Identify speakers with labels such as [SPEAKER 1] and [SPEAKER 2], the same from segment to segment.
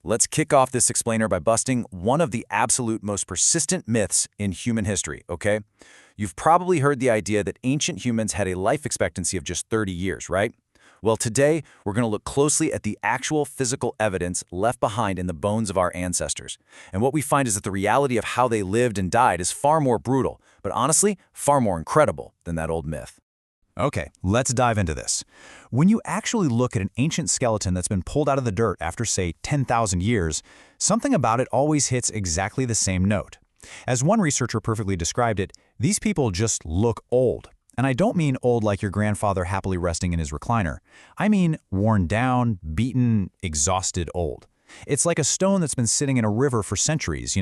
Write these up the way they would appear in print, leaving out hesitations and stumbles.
[SPEAKER 1] Let's kick off this explainer by busting one of the absolute most persistent myths in human history, okay? You've probably heard the idea that ancient humans had a life expectancy of just 30 years, right? Well, today, we're going to look closely at the actual physical evidence left behind in the bones of our ancestors. And what we find is that the reality of how they lived and died is far more brutal, but honestly, far more incredible than that old myth.
[SPEAKER 2] Okay, let's dive into this. When you actually look at an ancient skeleton that's been pulled out of the dirt after, say, 10,000 years, something about it always hits exactly the same note. As one researcher perfectly described it, these people just look old. And I don't mean old like your grandfather happily resting in his recliner. I mean worn down, beaten, exhausted old. It's like a stone that's been sitting in a river for centuries,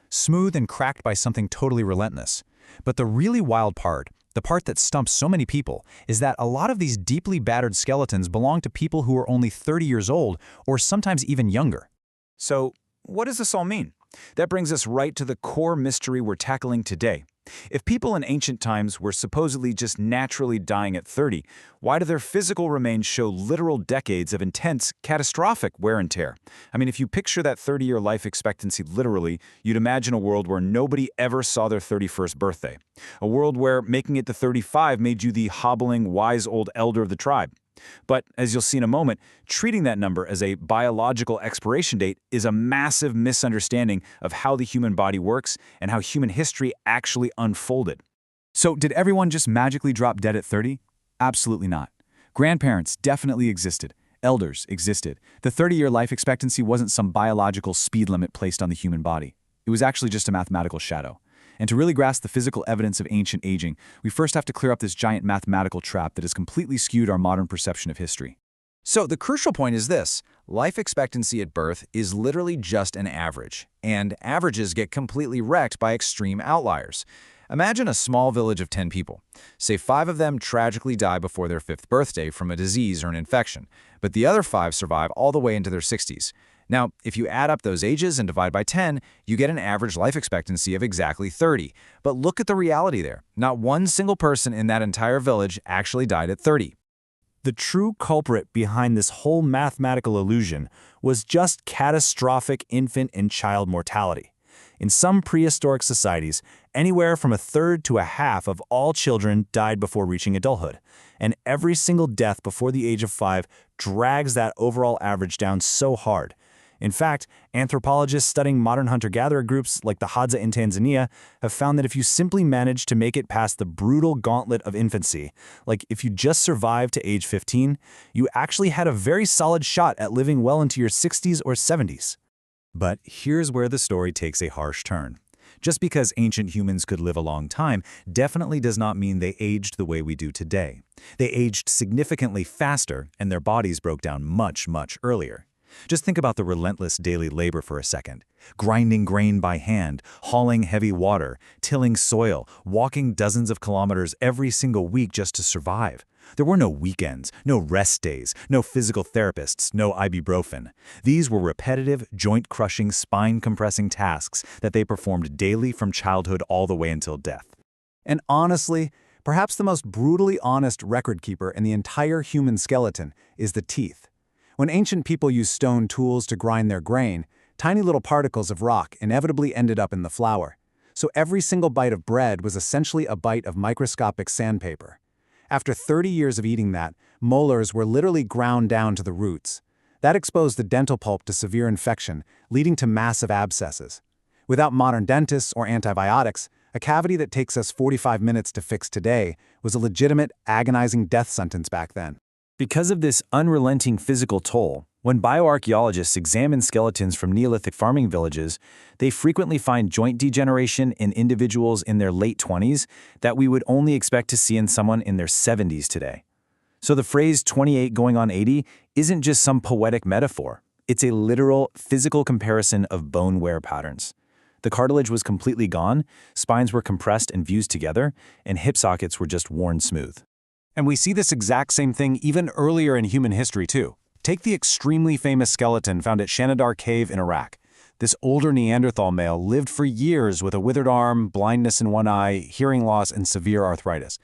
[SPEAKER 2] smooth and cracked by something totally relentless. But the really wild part, the part that stumps so many people, is that a lot of these deeply battered skeletons belong to people who are only 30 years old or sometimes even younger.
[SPEAKER 3] So, what does this all mean? That brings us right to the core mystery we're tackling today. If people in ancient times were supposedly just naturally dying at 30, why do their physical remains show literal decades of intense, catastrophic wear and tear? I mean, if you picture that 30-year life expectancy literally, you'd imagine a world where nobody ever saw their 31st birthday. A world where making it to 35 made you the hobbling, wise old elder of the tribe. But, as you'll see in a moment, treating that number as a biological expiration date is a massive misunderstanding of how the human body works and how human history actually unfolded.
[SPEAKER 2] So, did everyone just magically drop dead at 30? Absolutely not. Grandparents definitely existed. Elders existed. The 30-year life expectancy wasn't some biological speed limit placed on the human body. It was actually just a mathematical shadow. And to really grasp the physical evidence of ancient aging, we first have to clear up this giant mathematical trap that has completely skewed our modern perception of history.
[SPEAKER 1] So the crucial point is this: life expectancy at birth is literally just an average, and averages get completely wrecked by extreme outliers. Imagine a small village of 10 people. Say 5 of them tragically die before their 5th birthday from a disease or an infection, but the other 5 survive all the way into their 60s. Now, if you add up those ages and divide by 10, you get an average life expectancy of exactly 30. But look at the reality there. Not one single person in that entire village actually died at 30.
[SPEAKER 4] The true culprit behind this whole mathematical illusion was just catastrophic infant and child mortality. In some prehistoric societies, anywhere from a third to a half of all children died before reaching adulthood, and every single death before the age of 5 drags that overall average down so hard. In fact, anthropologists studying modern hunter-gatherer groups like the Hadza in Tanzania have found that if you simply manage to make it past the brutal gauntlet of infancy, like if you just survived to age 15, you actually had a very solid shot at living well into your 60s or 70s.
[SPEAKER 2] But here's where the story takes a harsh turn. Just because ancient humans could live a long time definitely does not mean they aged the way we do today. They aged significantly faster, and their bodies broke down much, much earlier. Just think about the relentless daily labor for a second. Grinding grain by hand, hauling heavy water, tilling soil, walking dozens of kilometers every single week just to survive. There were no weekends, no rest days, no physical therapists, no ibuprofen. These were repetitive, joint-crushing, spine-compressing tasks that they performed daily from childhood all the way until death.
[SPEAKER 4] And honestly, perhaps the most brutally honest record keeper in the entire human skeleton is the teeth. When ancient people used stone tools to grind their grain, tiny little particles of rock inevitably ended up in the flour. So every single bite of bread was essentially a bite of microscopic sandpaper. After 30 years of eating that, molars were literally ground down to the roots. That exposed the dental pulp to severe infection, leading to massive abscesses. Without modern dentists or antibiotics, a cavity that takes us 45 minutes to fix today was a legitimate, agonizing death sentence back then.
[SPEAKER 3] Because of this unrelenting physical toll, when bioarchaeologists examine skeletons from Neolithic farming villages, they frequently find joint degeneration in individuals in their late 20s that we would only expect to see in someone in their 70s today. So the phrase 28 going on 80 isn't just some poetic metaphor. It's a literal, physical comparison of bone wear patterns. The cartilage was completely gone, spines were compressed and fused together, and hip sockets were just worn smooth.
[SPEAKER 4] And we see this exact same thing even earlier in human history, too. Take the extremely famous skeleton found at Shanidar Cave in Iraq. This older Neanderthal male lived for years with a withered arm, blindness in one eye, hearing loss, and severe arthritis.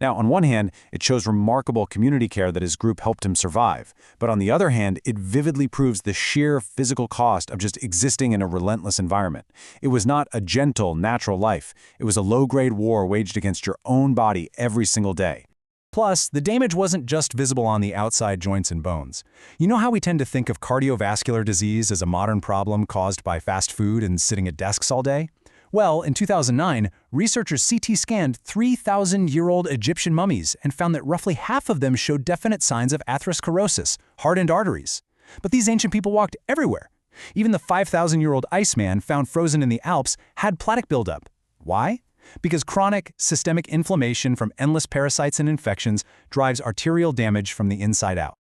[SPEAKER 2] Now, on one hand, it shows remarkable community care that his group helped him survive. But on the other hand, it vividly proves the sheer physical cost of just existing in a relentless environment. It was not a gentle, natural life. It was a low-grade war waged against your own body every single day.
[SPEAKER 1] Plus, the damage wasn't just visible on the outside joints and bones. You know how we tend to think of cardiovascular disease as a modern problem caused by fast food and sitting at desks all day? Well, in 2009, researchers CT scanned 3,000-year-old Egyptian mummies and found that roughly half of them showed definite signs of atherosclerosis, hardened arteries. But these ancient people walked everywhere. Even the 5,000-year-old Iceman found frozen in the Alps had plaque buildup. Why? Because chronic, systemic inflammation from endless parasites and infections drives arterial damage from the inside out.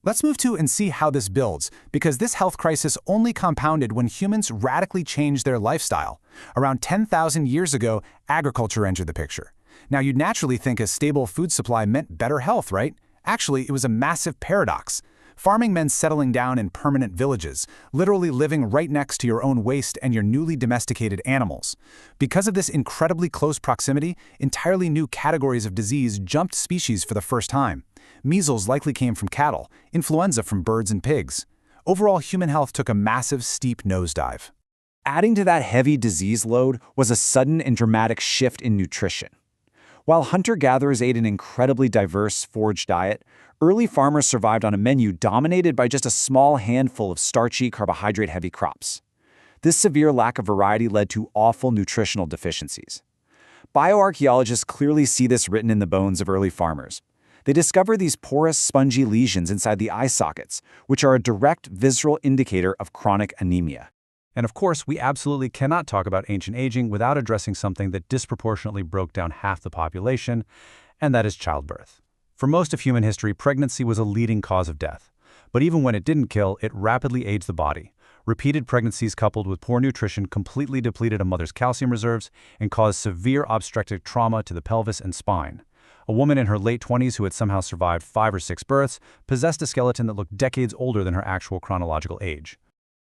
[SPEAKER 1] Let's move to and see how this builds, because this health crisis only compounded when humans radically changed their lifestyle. Around 10,000 years ago, agriculture entered the picture. Now, you'd naturally think a stable food supply meant better health, right? Actually, it was a massive paradox. Farming meant settling down in permanent villages, literally living right next to your own waste and your newly domesticated animals. Because of this incredibly close proximity, entirely new categories of disease jumped species for the first time. Measles likely came from cattle, influenza from birds and pigs. Overall, human health took a massive, steep nosedive.
[SPEAKER 3] Adding to that heavy disease load was a sudden and dramatic shift in nutrition. While hunter-gatherers ate an incredibly diverse, foraged diet, early farmers survived on a menu dominated by just a small handful of starchy, carbohydrate-heavy crops. This severe lack of variety led to awful nutritional deficiencies. Bioarchaeologists clearly see this written in the bones of early farmers. They discover these porous, spongy lesions inside the eye sockets, which are a direct visceral indicator of chronic anemia.
[SPEAKER 2] And of course, we absolutely cannot talk about ancient aging without addressing something that disproportionately broke down half the population, and that is childbirth. For most of human history, pregnancy was a leading cause of death. But even when it didn't kill, it rapidly aged the body. Repeated pregnancies coupled with poor nutrition completely depleted a mother's calcium reserves and caused severe obstetric trauma to the pelvis and spine. A woman in her late 20s who had somehow survived 5 or 6 births possessed a skeleton that looked decades older than her actual chronological age.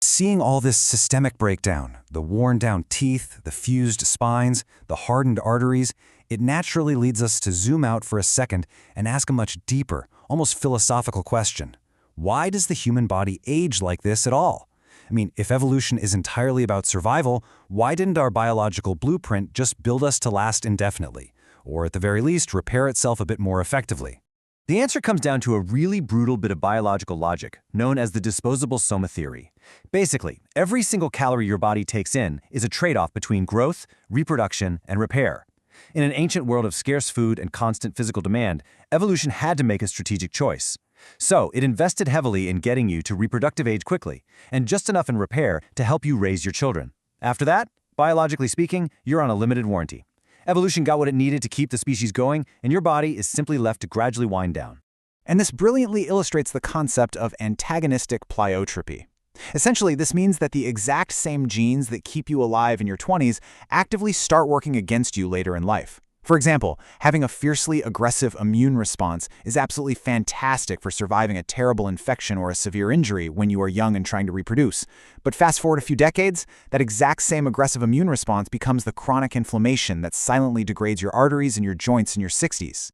[SPEAKER 1] Seeing all this systemic breakdown, the worn-down teeth, the fused spines, the hardened arteries, it naturally leads us to zoom out for a second and ask a much deeper, almost philosophical question. Why does the human body age like this at all? I mean, if evolution is entirely about survival, why didn't our biological blueprint just build us to last indefinitely? Or at the very least, repair itself a bit more effectively? The answer comes down to a really brutal bit of biological logic, known as the disposable soma theory. Basically, every single calorie your body takes in is a trade-off between growth, reproduction, and repair. In an ancient world of scarce food and constant physical demand, evolution had to make a strategic choice. So, it invested heavily in getting you to reproductive age quickly, and just enough in repair to help you raise your children. After that, biologically speaking, you're on a limited warranty. Evolution got what it needed to keep the species going, and your body is simply left to gradually wind down. And this brilliantly illustrates the concept of antagonistic pleiotropy. Essentially, this means that the exact same genes that keep you alive in your 20s actively start working against you later in life. For example, having a fiercely aggressive immune response is absolutely fantastic for surviving a terrible infection or a severe injury when you are young and trying to reproduce. But fast forward a few decades, that exact same aggressive immune response becomes the chronic inflammation that silently degrades your arteries and your joints in your 60s.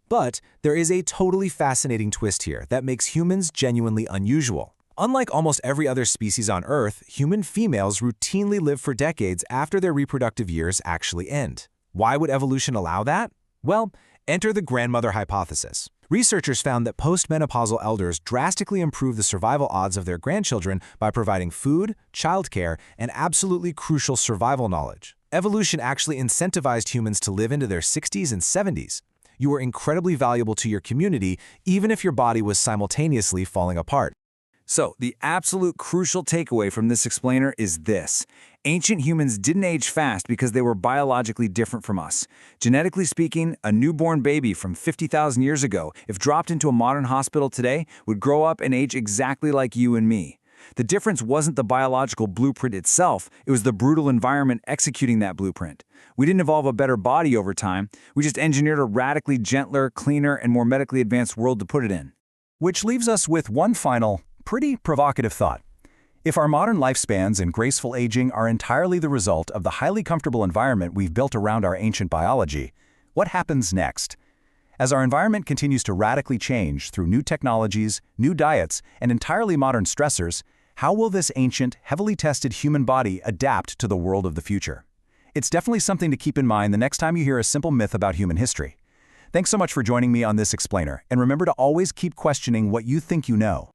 [SPEAKER 1] But there is a totally fascinating twist here that makes humans genuinely unusual. Unlike almost every other species on Earth, human females routinely live for decades after their reproductive years actually end. Why would evolution allow that? Well, enter the grandmother hypothesis. Researchers found that postmenopausal elders drastically improve the survival odds of their grandchildren by providing food, childcare, and absolutely crucial survival knowledge. Evolution actually incentivized humans to live into their 60s and 70s. You were incredibly valuable to your community, even if your body was simultaneously falling apart. So, the absolute crucial takeaway from this explainer is this. Ancient humans didn't age fast because they were biologically different from us. Genetically speaking, a newborn baby from 50,000 years ago, if dropped into a modern hospital today, would grow up and age exactly like you and me. The difference wasn't the biological blueprint itself, it was the brutal environment executing that blueprint. We didn't evolve a better body over time, we just engineered a radically gentler, cleaner, and more medically advanced world to put it in. Which leaves us with one final, pretty provocative thought. If our modern lifespans and graceful aging are entirely the result of the highly comfortable environment we've built around our ancient biology, what happens next?
[SPEAKER 2] As our environment continues to radically change through new technologies, new diets, and entirely modern stressors, how will this ancient, heavily tested human body adapt to the world of the future? It's definitely something to keep in mind the next time you hear a simple myth about human history. Thanks so much for joining me on this explainer, and remember to always keep questioning what you think you know.